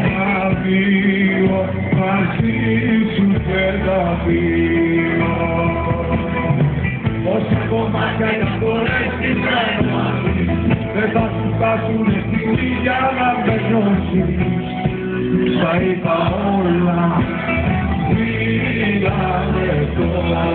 τα δύο, μαζί σου και τα δύο. Όσα κομμάτια για φορές τις μαζί, δεν θα σου φτάσουν στιγμή για να με νιώσεις. Στα είπα όλα, φύγανε τώρα.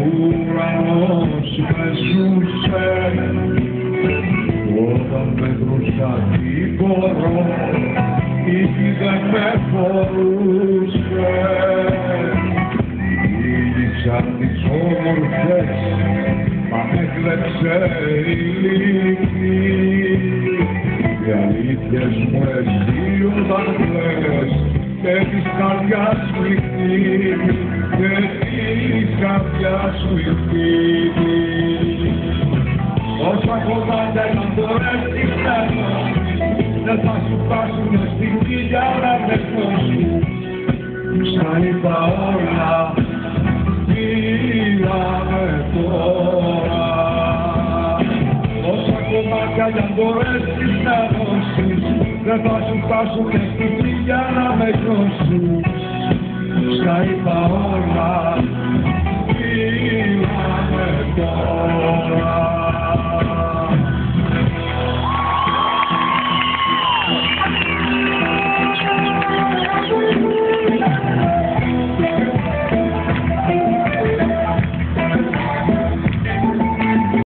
Ουρανός με ζούσε όταν μετρούσα την κορώ, ήδη δεν με φορούσε. Μίλησα τις όμορφες, μα έκλεψε η λύκη. Οι αλήθειες μου εσύ όταν κλαις και της καρδιάς μου η φύγη, και της καρδιάς μου η φύγη. Όσα κομμάτια να μπορέσεις να νιώσεις, δεν θα σου φτάσουν στιγμή για να με νιώσεις. Στα είπα όλα, φύγαμε τώρα. Όσα κομμάτια να μπορέσεις να νιώσεις, δεν θα σου φτάσουν στιγμή για να με νιώσεις. Στα είπα όλα.